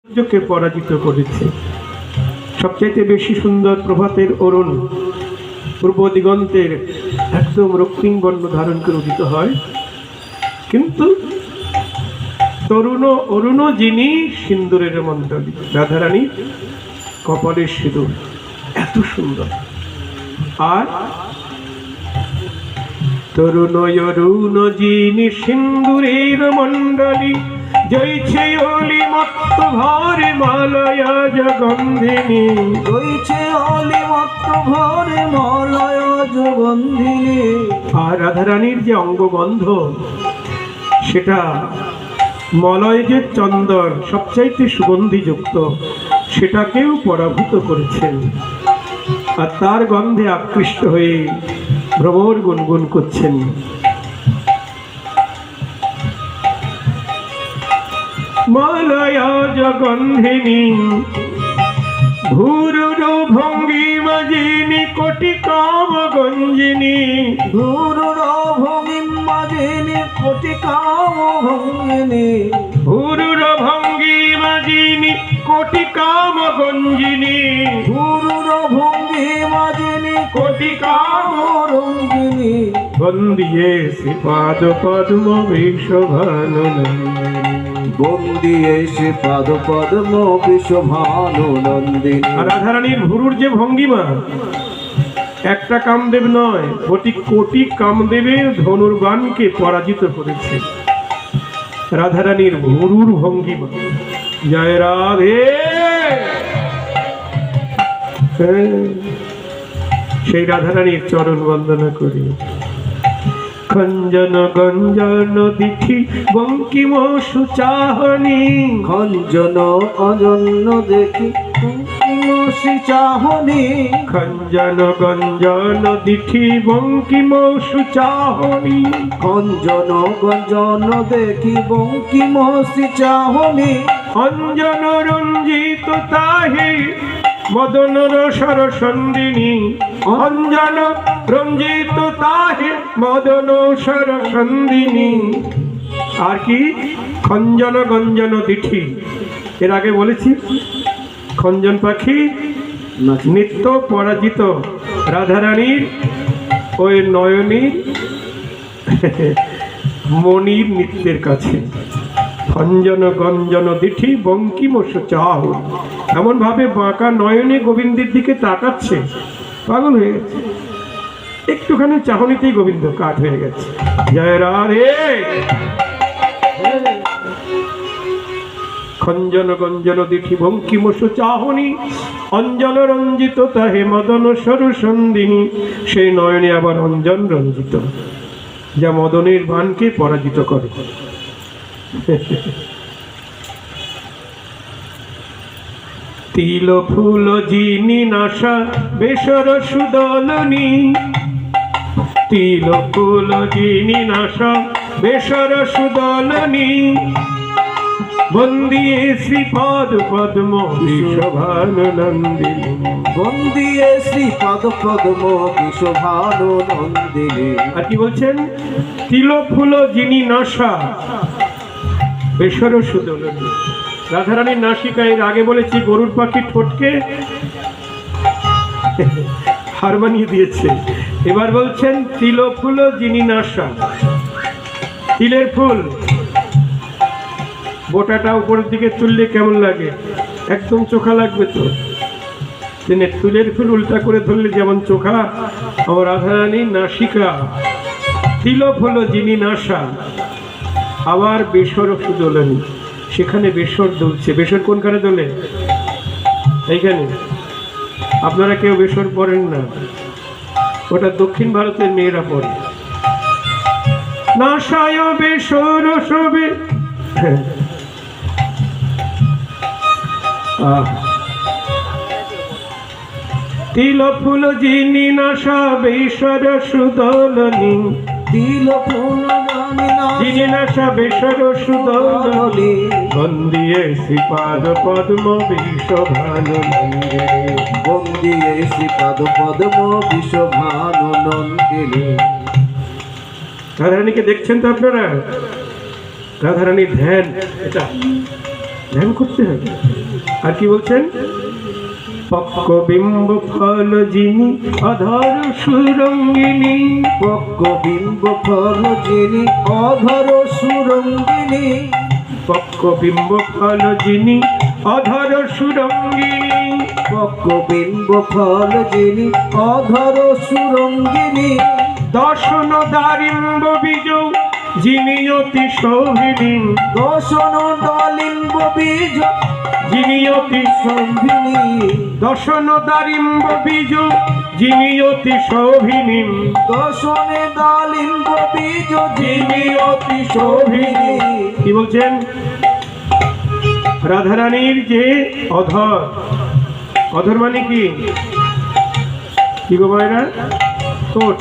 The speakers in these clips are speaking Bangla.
সূর্যকে পরাজিত করেছে। সবচাইতে বেশি সুন্দর প্রভাতের অরুণ পূর্ব দিগন্তের একদম রক্তিম বর্ণ ধারণ করে উদিত হয়, কিন্তু তরুণ অরুণ যিনি সিন্দুরের মণ্ডলী, রাধারানী কপালের সিঁদুর এত সুন্দর। আর তরুণ অরুণ যিনি সিন্দুরের মণ্ডলী, জয়ছে অলি মত্ত ভরে মালয়া জগন্ধিনী, জয়ছে অলি মত্ত ভরে মালয়া জগন্ধিনী। আর রাধারানীর যে অঙ্গগন্ধ, সেটা মলয় যে চন্দন সবচাইতে সুগন্ধিযুক্ত, সেটাকেও পরাভূত করেছেন। আর তার গন্ধে আকৃষ্ট হয়ে ভ্রমর গুনগুন করছেন। মালয়া জগন্ধিনী ভুরুর ভঙ্গিমা যিনি কোটি কাম গঞ্জিনী, ভুরুর ভঙ্গিমা যিনি কোটি কাম ভঙ্গিনী, ভুরুর ভঙ্গিমা যিনি কোটি কাম গঞ্জিনী, ভুরুর ভঙ্গিমা যিনি কোটি কাম রঙ্গিনী। বন্দিয়ে শ্রীপাদ পদ্ম বিশ্বভানুনন্দিনী, বন্দিয়ে শ্রীপাদ পদ্ম বিশ্বভানুনন্দিনী। আর রাধারানীর ভুরুর যে ভঙ্গিমা, একটা কামদেব নয়, কোটি কোটি কামদেবের ধনুর্বাণকে পরাজিত করেছে রাধারানীর ভুরুর ভঙ্গিমা। জয় রাধে। সেই রাধারানীর চরণ বন্দনা করি। খঞ্জন গঞ্জন দিঠি বঙ্কিম সুচাহনি, খঞ্জন অজন্য দেখি শ্রী চাহনি, খঞ্জন গঞ্জন দিঠি বঙ্কিম সুচাহনি, খঞ্জন গঞ্জন দেখি বঙ্কিম শ্রী চাহনি। অঞ্জন রঞ্জিত তাহে মদন রসর সন্দিনী, অঞ্জন রঞ্জিত তাহে মদন সর সন্দিনী। আর কি খঞ্জন গঞ্জন দিঠি, এর আগে বলেছি খঞ্জন পাখি নিত্য পরাজিত রাধারানীর ওই নয়নীর মণির নৃত্যের কাছে। খঞ্জন গঞ্জন দিঠি বঙ্কিম সুচাহ, এমন ভাবে বাঁকা নয়নে গোবিন্দের দিকে তাকাচ্ছে, পাগল হয়ে গেছে। একটুখানি চাহনিতেই গোবিন্দ কাঠ হয়ে গেছে। জয় রাধে। খঞ্জন গঞ্জন দিঠি বঙ্কিম সুচাহনি, অঞ্জন রঞ্জিত তাহে মদন সরু সন্দিনী। সেই নয়নে আবার অঞ্জন রঞ্জিত, যা মদনের বাণকে পরাজিত করে। তিল ফুল যিনি নাশা বেসর সুদলনী, তিল ফুল যিনি নাশা বেসর সুদলনী, বন্দিয়ে শ্রীপদ পদ্ম বিশ্বভানুনন্দিনী, বন্দিয়ে শ্রীপাদ পদ্ম বিশ্বভানুনন্দিনী। আর কি বলছেন? তিল ফুল যিনি নাশা বেসর সুদলনী। রাধারানীর নাসিকা, এর আগে বলেছি গরুর পাখির ঠোঁটকে হার মানিয়ে দিয়েছে। এবার বলছেন তিল ফুল যিনি নাশা, তিলের ফুল বোটাটা উপরের দিকে তুললে কেমন লাগে? একদম চোখা লাগবে তো। তুলের ফুল উল্টা করে ধরলে যেমন চোখা, আমার রাধারানীর নাসিকা তিল ফুল যিনি নাশা। আবার বেসর সুদোলনী, সেখানে বেসর দুলছে। বেসর কোনখানে দোলে? এইখানে। আপনারা কেউ বেসর পড়েন না, ওটা দক্ষিণ ভারতের মেয়েরা পড়ে। নাশায় বেসর শোবে, তিল ফুল যিনি নাশা বেসর সুদোলনী, তিল ফুল যিনি নাশা বেসর সুদোলনী, বন্দিয়ে শ্রীপাদ পদ্ম বিশ্বভানুনন্দিনী, বন্দিয়ে শ্রীপাদ পদ্ম বিশ্বভানুনন্দিনী। রাধারানীকে দেখছেন তো আপনারা? রাধারানীর ধ্যান এটা। ধ্যান করতে হবে। আর কি বলছেন? পক্ক বিম্ব ফল যিনি অধর সুরঙ্গিনী, পক্ক বিম্ব ফল যিনি অধর সুরঙ্গিনী, পক্ক বিম্ব ফল যিনি অধর সুরঙ্গিনী, পক্ক বিম্ব ফল যিনি অধর সুরঙ্গিনী, দর্শন দারিম্ব বীজ যিনি অতি শোভিনী, দর্শন দলিম্ব বীজ যিনি অতি শোভিনী, দর্শন দারিম্ব বীজ যিনি অতি শোভিনী, দর্শনে দলিম্ব বীজ যিনি অতি শোভিনী। কি বলছেন? রাধারানীর যে অধর, অধর মানে কি? কি গো ভাইরা? ঠোঁট।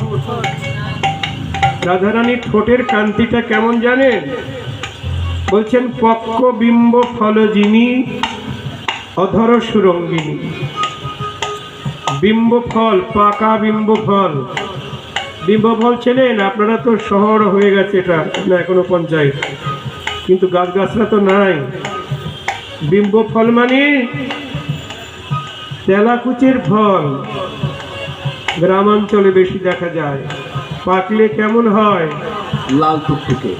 রাধারানীর ঠোঁটের কান্তিটা কেমন জানেন? বলছেন পক্ক বিম্ব ফল যিনি অধর সুরঙ্গিনী। বিম্ব ফল, পাকা বিম্ব ফল। বিম্ব ফল চেনেন? আপনারা তো শহর হয়ে গেছে এটা না, এখনো পঞ্চায়েত, কিন্তু গাছগাছরা তো নাই। বিম্ব ফল মানে তেলাকুচের ফল, গ্রামাঞ্চলে বেশি দেখা যায়। পাকলে কেমন হয়? লাল টুকটুকে,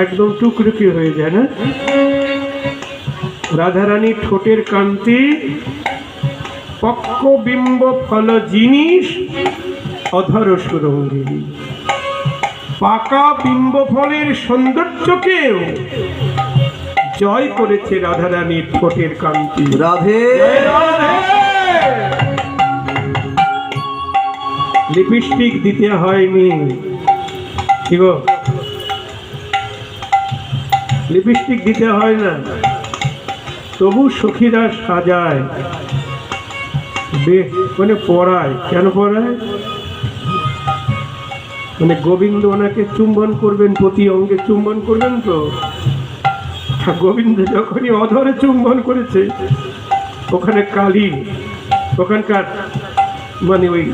একদম টুকরুকি হয়ে যায় না? রাধারানী ঠোঁটের কান্তি পক্ক বিম্ব ফল জিনিস অধর সুরঙ্গিনী। পাকা বিম্ব ফলের সৌন্দর্যকেও জয় করেছে রাধারানীর ঠোঁটের কান্তি। রাধে লিপস্টিক দিতে হয়নি, কি গো? লিপস্টিক দিতে হয় না, তবু সখীরা সাজায়, মানে পড়ায়। কেন পড়ায়? মানে গোবিন্দ ওনাকে চুম্বন করবেন, প্রতি অঙ্গে চুম্বন করবেন তো। গোবিন্দ যখনই অধরে চুম্বন করেছে, ওখানে কালী, ওখানকার মানে ওই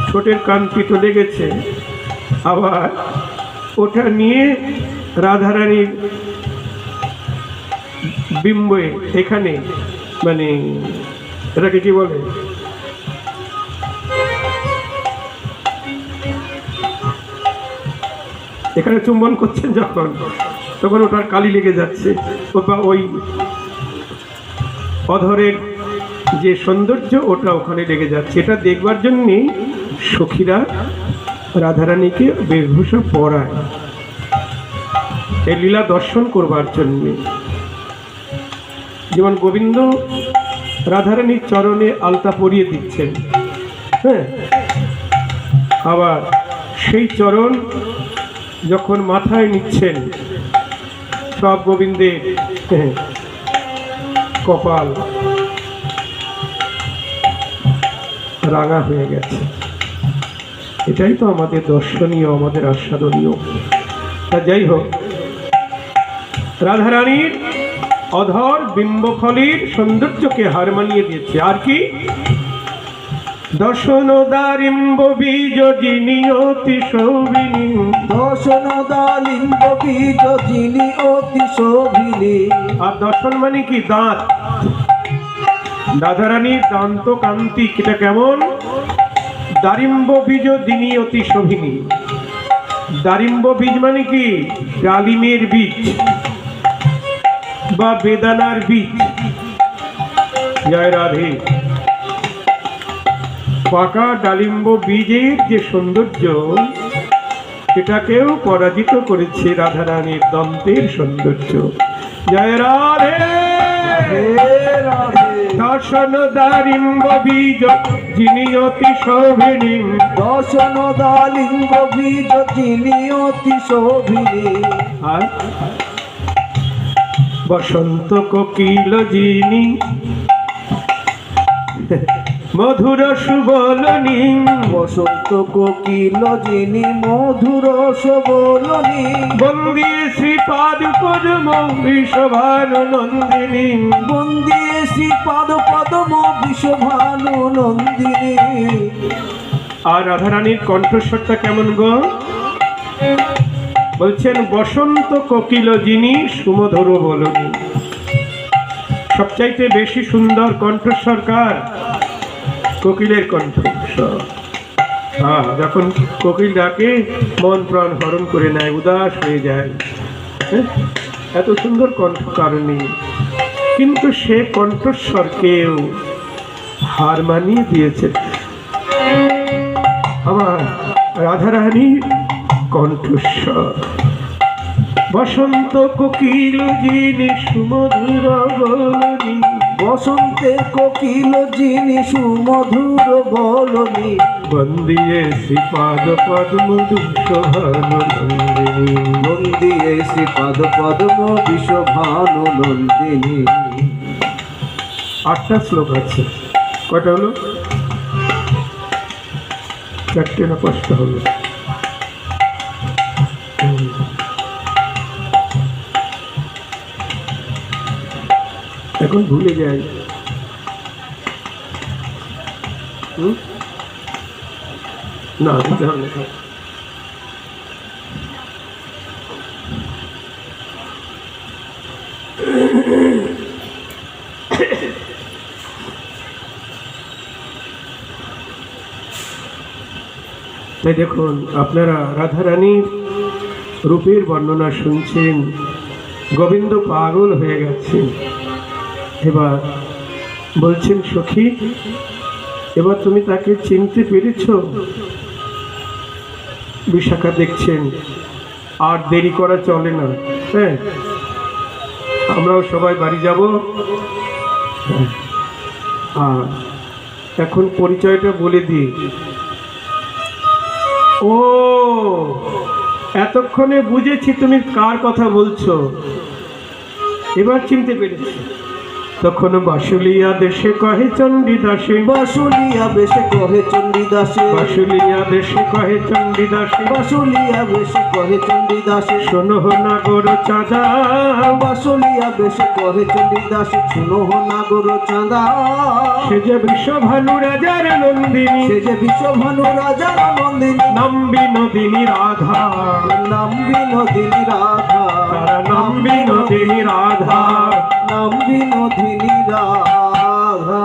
ঠোঁটের কান্তি তো লেগেছে। আবার ওটা নিয়ে রাধারানীর বিম্বে এখানে মানে এটাকে কি বলে, এখানে চুম্বন করছেন যখন, তখন ওটার কালি লেগে যাচ্ছে। ওই অধরের যে সৌন্দর্য ওটা ওখানে লেগে যাচ্ছে। এটা দেখবার জন্যে সখীরা রাধারানীকে বেশভূষা পরায়, এই লীলা দর্শন করবার জন্যে। যেমন গোবিন্দ রাধারানীর চরণে আলতা পরিয়ে দিচ্ছেন, হ্যাঁ, আবার সেই চরণ যখন মাথায় নিচ্ছেন, সব গোবিন্দের কপাল রাঙা হয়ে গেছে। এটাই তো আমাদের দর্শনীয়, আমাদের আস্বাদনীয়। তা যাই হোক, রাধারানীর অধর বিম্বফলের সৌন্দর্যকে হার মানিয়ে দিয়েছে। আর কি? দর্শন দারিম্ব বীজ যিনি অতি শোভিনী, দর্শন দালিম্ব বীজ যিনি অতি শোভিনী। আর দর্শন মানে কি? দাঁত। রাধারানীর দান্ত কান্তি এটা কেমন? দারিম্ব বীজ যিনি অতি শোভিনী। দারিম্ব বীজ মানে কি? ডালিমের বীজ বা বেদানার বীজ। জয় রাধে। পাকা ডালিম্ব বীজের যে সৌন্দর্য, সেটাকেও পরাজিত করেছে রাধারানীর দন্তের সৌন্দর্য। জয় রাধে। দর্শন দারিম্ব বীজ যিনি অতি শোভিনী, দর্শন দালিম্ব বীজ যিনি অতি শোভিনী। আর বসন্ত কোকিল যিনি মধুর সুবলনী, বসন্ত কোকিল যিনি মধুর সবলনী। বন্দিয়ে শ্রীপাদ পদ্ম বৃষভানু নন্দিনী, বন্দিয়ে শ্রীপাদ পদ্ম বৃষভানু নন্দিনী। আর রাধারানীর কণ্ঠস্বরটা কেমন গো? বলছেন বসন্ত কোকিল যিনি সুমধুর বলনী। সবচাইতে বেশি সুন্দর কণ্ঠস্বর কার? কোকিলের কণ্ঠস্বর। যখন কোকিল ডাকে মন প্রাণ হরণ করে নেয়, উদাস হয়ে যায়। হ্যাঁ, এত সুন্দর কণ্ঠ কারণে, কিন্তু সে কণ্ঠস্বরকেও হার মানিয়ে দিয়েছে আমার রাধারানীর কণ্ঠস্বর। বসন্ত কোকিল যিনি সুমধুর বলনি, বসন্তে কোকিল যিনি সুমধুর বলনি, বন্দিয়ে শ্রীপাদ পদ্ম শোভানু নন্দিনী। নন্দিয়ে শ্রীপাদ পদ্ম বিশ্বভানু নন্দিনী। 8টা শ্লোক আছে। কয়টা হলো? 4টে না 5টা হলো? এখন ভুলে যাই। না, দিতে হবে না। তাই দেখুন, আপনারা রাধারানীর রূপের বর্ণনা শুনছেন, গোবিন্দ পাগল হয়ে গেছেন। এবার বলছেন, সখী এবার তুমি তাকে চিনতে পেরেছ? বিশাখা দেখছেন আর দেরি করা চলে না। হ্যাঁ, আমরাও সবাই বাড়ি যাব। আর এখন পরিচয়টা বলে দিই। ও, এতক্ষণে বুঝেছি তুমি কার কথা বলছো, এবার চিনতে পেরেছি। তখন বাসুলিয়া দেশে কহে চণ্ডীদাসে, বাসুলিয়া বেশে কহে চণ্ডীদাসে, বাসুলিয়া দেশে কহে চণ্ডীদাসে, বাসুলিয়া বেশে কহে চণ্ডীদাসে, শোনো নাগর চাঁদা। বাসুলিয়া বেশে কহে চণ্ডীদাসে, শুনো নাগর চাঁদা। সে যে বিশ্বভানু রাজার নন্দিনী, সে যে বিশ্বভানু রাজার নন্দিনী, নাম বিনোদিনী রাধা, নাম বিনোদিনী রাধা, তারা নাম বিনোদিনী রাধা, নাম বিনোদিনী রাধা।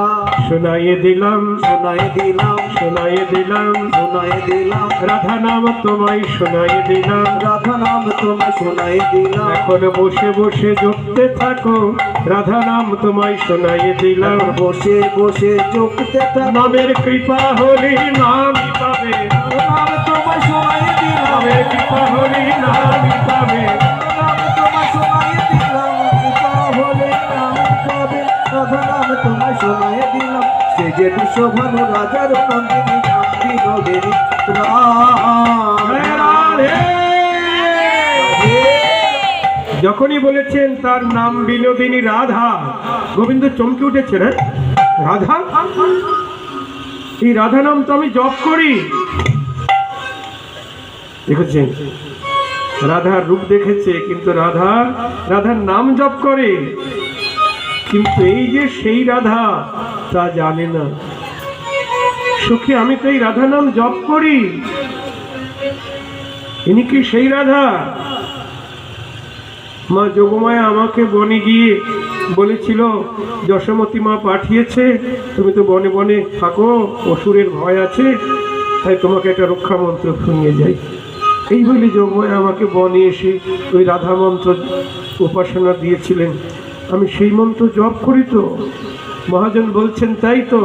শোনাইয়ে দিলাম, শোনায় দিলাম, শোনাইয়ে দিলাম, শোনায় দিলাম, রাধা নাম তোমায় শোনাইয়ে দিলাম। রাধা নাম তোমায় শোনায় দিলাম। এখন বসে বসে জপতে থাকো, রাধা নাম তোমায় শোনাইয়ে দিলাম। বসে বসে চোখতে নামের কৃপা হলে নামই পাবে, নাম তোমায় শোনায় দিলাম, নামের কৃপা হলে নামই পাবে। নাম তোমায় শোনায় দিলাম, কৃপা হলে নাম পাবে। রাধা নাম তোমায় শোনায় দিলাম। সে যে বিশ্বভানু রাজার নন্দিনী, নাম বিনোদিনী রাধে। যখনই বলেছেন তার নাম বিনোদিনী রাধা, গোবিন্দ চমকে উঠেছে। না, রাধা, এই রাধা নাম তো আমি জপ করি। দেখেছেন, রাধার রূপ দেখেছে, কিন্তু রাধার নাম জপ করে, কিন্তু এই যে সেই রাধা তা জানে না। সখী, আমি তো এই রাধা নাম জপ করি, ইনি কি সেই রাধা? মা যোগমায়া আমাকে বনে গিয়ে বলেছিল, যশোমতী মা পাঠিয়েছে, তুমি তো বনে বনে থাকো, অসুরের ভয় আছে, তাই তোমাকে একটা রক্ষা মন্ত্র শুনিয়ে যাই। এই বলে যোগমায়া আমাকে বনে এসে ওই রাধা মন্ত্র উপাসনা দিয়েছিলেন। আমি সেই মন্ত্র জপ করি তো। মহাজন বলছেন, তাই তো,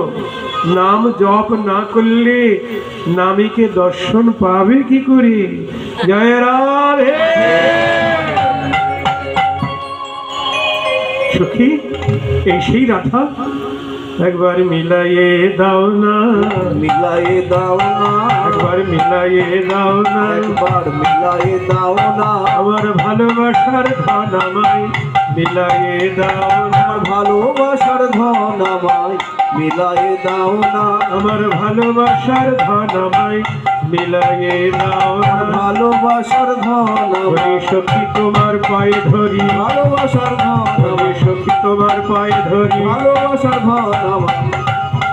নাম জপ না করলে নামীকে দর্শন পাবে কি করে? জয় রাধে। সখী, এই সেই রাধা, একবার মিলাইয়ে দাও না, মিলায়ে দাও না, একবার মিলাইয়ে দাও না, একবার মিলায়ে দাও না। আমার ভালোবাসার ধন আমায় মিলাইয়ে দাও না, আমার ভালোবাসার ধন আমায় মিলায়ে দাও না, আমার ভালোবাসার ধন আমায় মিলাইয়ে দাও না। ভালোবাসার ধন ওরে আমায়, সখী তোমার পায়ে ধরি, ভালোবাসার ধন ওরে আমায়, সখী তোমার পায়ে ধরি, ভালোবাসার ধন আমায়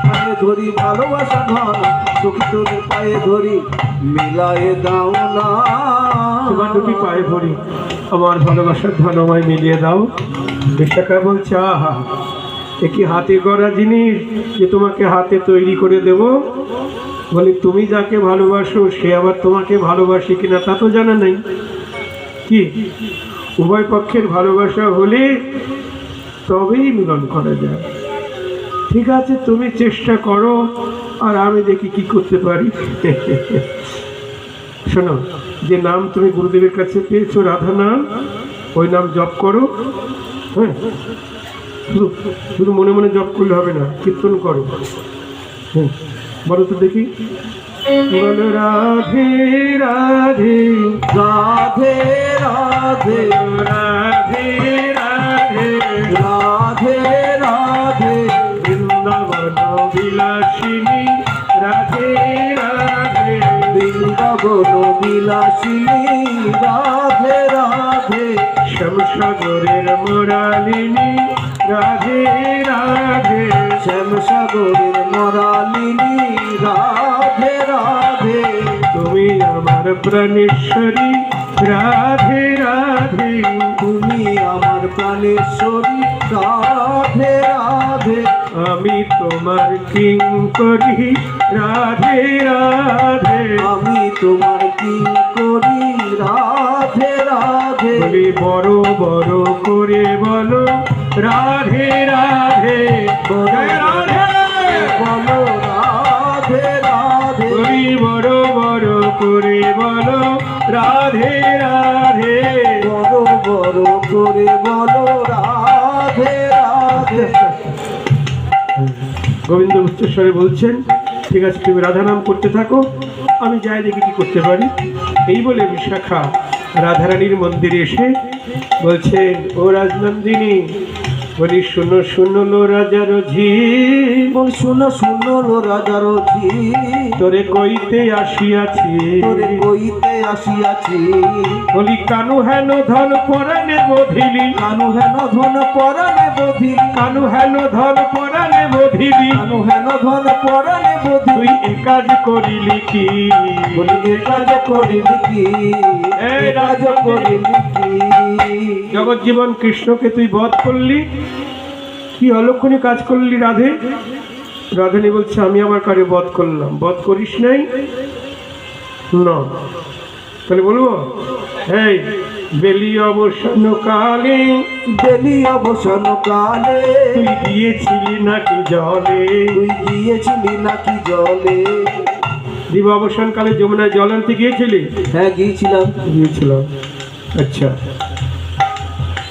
পায়ে ধরি, ভালোবাসার ধন সখী তোদের পায়ে ধরি, মিলায়ে দাও না। তোমার দুটি পায়ে ধরি, আমার ভালোবাসার ধন আমায় মিলিয়ে দাও। বিশাখা বলছে, আহা, এ কি হাতে গড়া জিনিস যে তোমাকে হাতে তৈরি করে দেব? বলি তুমি যাকে ভালোবাসো সে আবার তোমাকে ভালোবাসে কিনা তা তো জানা নেই। কি উভয় পক্ষের ভালোবাসা হলে তবেই মিলন করা যায়। ঠিক আছে, তুমি চেষ্টা করো আর আমি দেখি কি করতে পারি। শোনো, যে নাম তুমি গুরুদেবের কাছে পেয়েছো রাধা নাম, ওই নাম জপ করো। হ্যাঁ, শুধু শুধু মনে মনে জপ করলে হবে না, কীর্তন করো। হ্যাঁ, বলো তো দেখি। বলো রাধে রাধে রাধে রাধে রাধে রাধে রাধে রাধে বৃন্দাবন বিলাসিনী রাধে রাধে বৃন্দাবন বিলাসিনী রাধে রাধে শ্যামসাগরের মোরালিনী রাধে রাধে শ্যামসাগরের মরালিনী রাধে রাধে তুমি আমার প্রাণেশ্বরী রাধে রাধে তুমি আমার প্রাণেশ্বরী রাধে রাধে আমি তোমার কিঙ্করী রাধে রাধে আমি তোমার কি করি রাধে রাধে বলি বড় বড় করে বলো রাধে রাধে জয় রাধে বলো রাধে রাধে বলি বড় বড় করে বলো রাধে রাধে বড় বড় করে বলো রাধে রাধে গোবিন্দ উচ্চস্বরে বলছেন, ঠিক আছে তুমি রাধা নাম করতে থাকো, আমি যাই দেখি কি করতে পারি। এই বলে বিশাখা রাধারানীর মন্দিরে এসে বলছেন, ও রাজনন্দিনী, বলি শুনো শুনো লো রাজার ঝি, বল শুনো শুনো লো রাজার ঝি, তোরে কইতে আসিয়াছি, তোরে কইতে আসিয়াছি, বলি কানু হেন ধন পরাণে বধিলি, কানু হেন ধন পরাণে বধিলি, কানু হেন ধন পরাণে বধিলি, কানু হেন ধন পরাণে বধিলি, তুই এ কাজ করিলি কি? বলি এ কাজ করিলি কি, এ কাজ করিলি কি, জগৎ জীবন কৃষ্ণকে তুই বধ করলি, কি অলক্ষণীয় কাজ করলি রাধে? রাধানী বলছে, আমি আমার কারে বধ করলাম? বধ করিস নাই না, তাহলে বলবো এই বেলি অবসান কালে বেলি অবসান কালে তুই দিয়েছিলি নাকি জলে? তুই গিয়েছিলি নাকি জলে? দিব অবসান কালে যমুনায় জল আনতে গিয়েছিলি? হ্যাঁ গিয়েছিলাম। গিয়েছিলাম। আচ্ছা,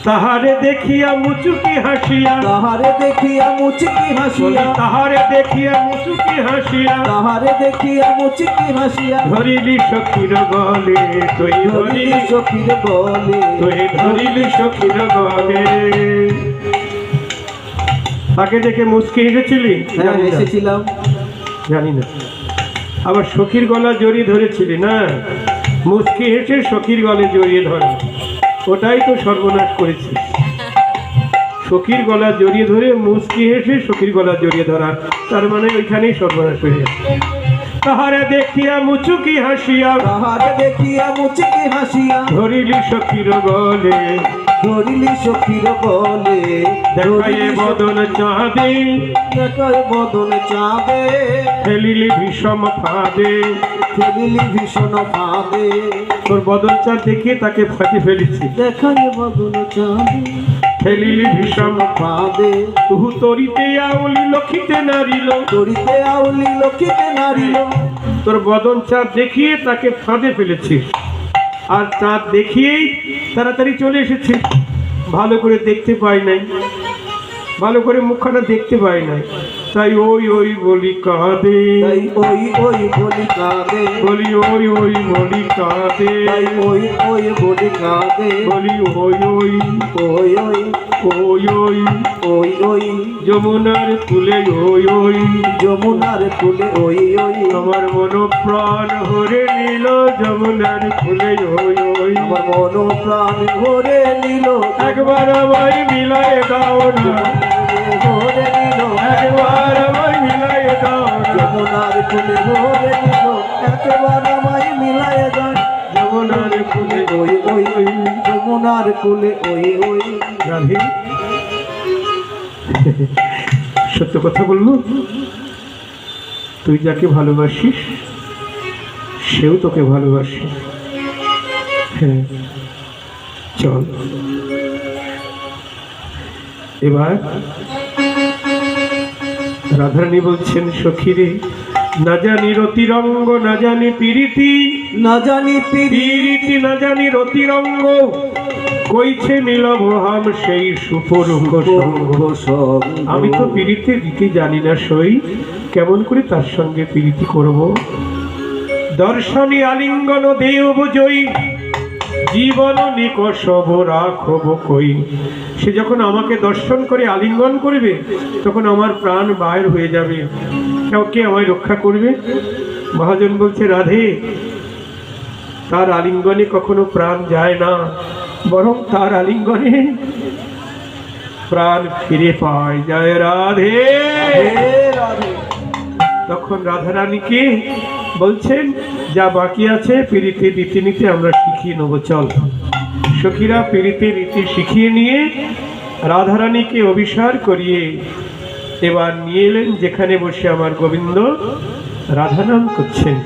তাহারে দেখিয়া মুচুকি হাসিয়া, তাহারে দেখিয়া মুচকি হাসিয়া, তাহারে দেখিয়া মুচুকি হাসিয়া, তাহারে দেখিয়া মুচকি হাসিয়া, ধরিলি সখীর গলে, তুই ধরিলি ধরিলি, সখীর বলে, তুই ধরিলি সখীর গলে। তাকে দেখে মুচকি হেসেছিলি? হ্যাঁ জানি না, এসেছিলাম। জানি না। আবার সখীর গলা জড়িয়ে ধরেছিলি না? মুচকি হেসে সখীর গলে জড়িয়ে ধরা, ওটাই তো সর্বনাশ করেছি। সখীর গলা জড়িয়ে ধরে মুচকি হেসে সখীর গলা জড়িয়ে ধরা, তার মানে ওইখানেই সর্বনাশ হয়ে গেছে। তাহারে দেখিয়া মুচুকি হাসিয়া, তাহারে দেখিয়া মুচকি হাসিয়া, ধরিলি সখীর গলে, ধরিলি সখীর বলে, দেখাইয়ে বদন চাঁদে, দেখায় বদন চাঁদে, ফেলিলি বিষম ফাঁদে। ফেলিলি ভীষণ ফাঁদে, তোর বদন চাঁদ দেখিয়ে তাকে ফাঁদে ফেলেছি, দেখায় বদন চাঁদে, ফেলিলি বিষম ফাঁদে, তুহু তরিতে আউলি লক্ষিতে নারিল। তরিতে আউলি লক্ষিতে নারিল, তোর বদন চাঁদ দেখিয়ে তাকে ফাঁদে ফেলেছিস, আর চাঁদ দেখিয়েই তাড়াতাড়ি চলে এসেছে। ভালো করে দেখতে পাই নাই, ভালো করে মুখখানা দেখতে পাই নাই, তাই ওই ওই বলি কাঁদে, তাই ওই ওই বলি কাঁদে, বলি ওই ওই বলি কাঁদে, তাই ওই ওই বলি কাঁদে, বলি ওই ওই ওই ওই ওই ওই ওই ওই যমুনার কুলে ওই ওই, যমুনার কুলে ওই ওই, আমার মন প্রাণ হরে নিল যমুনার কুলে ওই ওই। আমার মন প্রাণ ভরে নিল, একবার আমায় মিলাই দাও না, ভরে নিল, একবার আমায় মিলাই দাও না, যমুনার কুলে ভরে নিল, একবার আমায় মিলায় দাও, যমুনার কুলে ওই ওই ওই, যমুনার কুলে ওই ওই। রাধে সত্য কথা বলবো, তুই যাকে ভালোবাসিস সেও তোকে ভালোবাসে। হ্যাঁ, চল এবার। রাধারানী বলছেন, সখীরে না জানি রতিরঙ্গ, না জানি প্রীতি, না জানি প্রীতি না জানি রতিরঙ্গ, কইছে নীলভ হাম সেই সুপরঙ্গ সঙ্গ। আমি তো প্রীতির রীতি জানি না সই, কেমন করে তার সঙ্গে প্রীতি করব। দর্শনী আলিঙ্গন দেব জয়ী, জীবন নিকষব রাখব কই। সে যখন আমাকে দর্শন করে আলিঙ্গন করবে তখন আমার প্রাণ বাইর হয়ে যাবে, কে আমায় রক্ষা করবে? মহাজন বলছে, রাধে তার আলিঙ্গনে কখনো প্রাণ যায় না, বরং তার আলিঙ্গনে প্রাণ ফিরে পায়। যায় রাধে। তখন রাধারানীকে বলছেন, যা বাকি আছে প্রীতি রীতিনীতি আমরা শিখিয়ে নেব, চল। সখীরা প্রীতি রীতি শিখিয়ে নিয়ে রাধারানীকে অভিসার করিয়ে এবার নিয়ে এলেন যেখানে বসে আমার গোবিন্দ রাধানাম করছেন।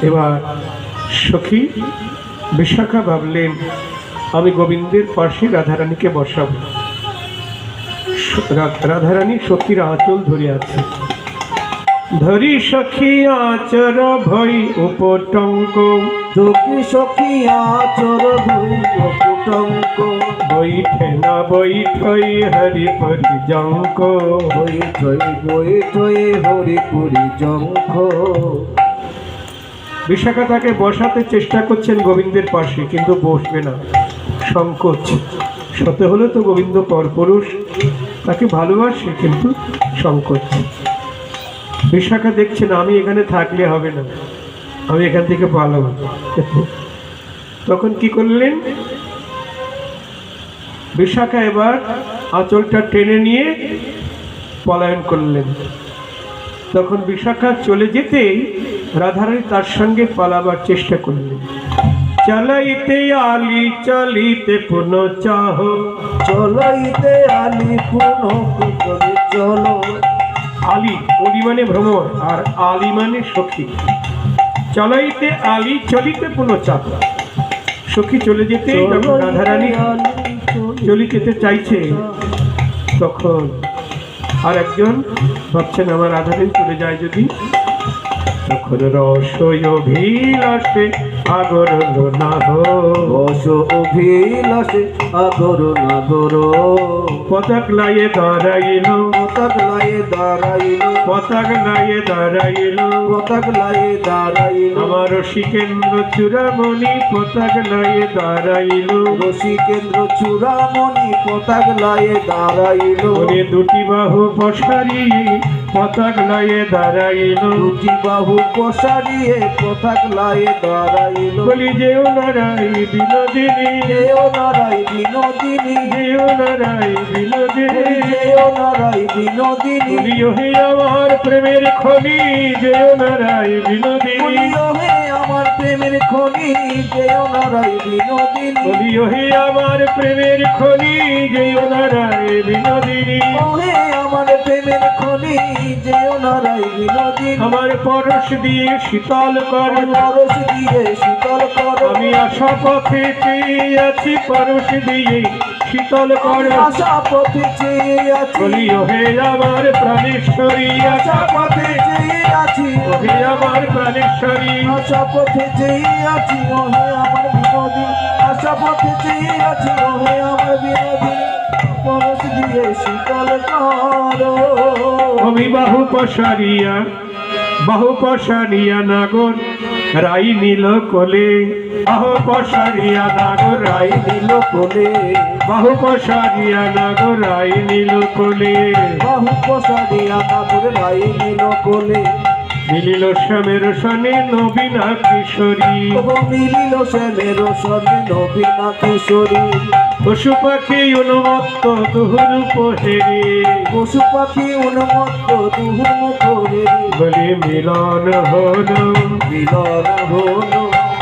এবার সখী বিশাখা ভাবলেন, আমি গোবিন্দের পাশে রাধারানীকে বসাবো। রাধারানী সখীর আঁচল ধরে আছে। ধরি সখী আচর ভই উপটঙ্ক, ধরি সখী আচর ভই উপটঙ্ক, বৈঠে না বৈঠই হরি পরি জঙ্ক, বৈঠই হরি পুরি জঙ্ক। বিশাখা তাকে বসাতে চেষ্টা করছেন গোবিন্দের পাশে, কিন্তু বসবে না, সংকোচ। সতে হলে তো গোবিন্দ পরপুরুষ, তাকে ভালোবাসে, কিন্তু সংকোচ। বিশাখা দেখছেন আমি এখানে থাকলে হবে না, আমি এখান থেকে পালাবো। তখন কি করলেন? বিশাখা এবার আঁচলটা টেনে নিয়ে পলায়ন করলেন। তখন বিশাখা চলে যেতেই রাধারানী তার সঙ্গে পালাবার চেষ্টা করলেন। চলাইতে আলি চলিতে পুনঃ চাহ, চলাইতে আলি পুনঃ চলো। আলি অলি মানে ভ্রমর, আর আলি মানে সখী। চলাইতে আলি চলিতে পুনঃ চাহ। সখী চলে যেতে যখন রাধারানী চলে যেতে চাইছে, তখন আর একজন ভাবছেন আমার রাধারানী চলে যায় যদি, তখন রসয় অভিলাষে আগর না হো, রস অভিলাষে আগর না গরো। পতাক লাইয়ে দাঁড়াইল, পতাক লাইয়ে দাঁড়াইল, পতাক লাইয়ে দাঁড়াইল, পতাক লাইয়ে দাঁড়াইল। আমার রসিকেন্দ্র চূড়ামণি পতাক লাইয়ে দাঁড়াইল, রসিকেন্দ্র চূড়ামণি পতাক লাইয়ে দাঁড়াইল। ওরে দুটি বাহু পসারিয়ে পতাক লাইয়ে দাঁড়াইল, দুটি বাহু পসারিয়ে পতাক লাইয়ে দাঁড়াইল। বলি যেও নারাই বিনোদিনী, যেও নারাই বিনোদিনী, যেও নারাই বিনোদিনী, যেও নারাই বিনোদিনী। বলিও হে আমার প্রেমের খনি, যেও নারাই বিনোদিনী, বলিও হে আমার প্রেমের খনি, যেও নারাই বিনোদিনী। বলিও হে আমার প্রেমের খনি, যেও নারাই বিনোদিনী। ওহে আমার প্রেমের খনি, যেও নারাই বিনোদিনী। আমার পরশ দিয়ে শীতল কর, পরশ দিয়ে শীতল কর। আমি আশা পথে চেয়ে আছি, পরশ দিয়ে শীতল কর। আশা পথে চেয়ে আছি, বলিও হে আমার প্রাণেশ্বরী, আশা পথে চেয়ে আছি, হে আমার প্রাণেশ্বরী। আশা পথে চেয়ে আছি, ওহে আমার বিনোদিনী। আশা পথে চেয়ে আছি, ওহে আমার বিনোদিনী। পরশ দিয়ে শীতল কর। আমি বাহু পসারিয়া, বাহু পসারিয়া নাগর রাই নীল কোলে, বাহু পসারিয়া নাগর রাই, নীল কোলে, বাহু পসারিয়া নাগর রাই নীল কোলে। বাহু পসারিয়া নাগর রাই নীল কোলে। মিলিল শ্যামের সনে নবীনা কিশোরী, মিলিল শ্যামের সনে নবীনা কিশোরী। পশু পাখি উন্মত্ত দুহুর পোহেরি, পশু পাখি উন্মত্ত দুহুর পোহেরি। বলি মিলন হল, মিলন হল,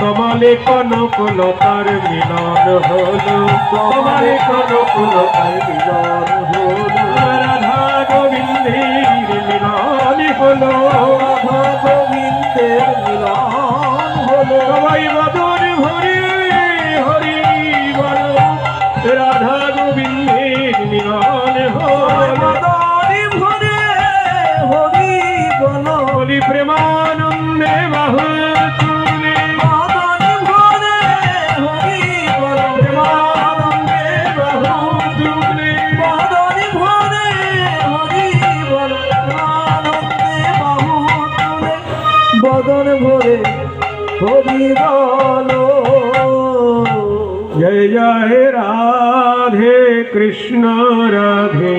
কমলে কনক লতার মিলন হল, কমলে কনক লতার মিলন হল। মন ভরে হরি বলো। जय जय राधे कृष्ण राधे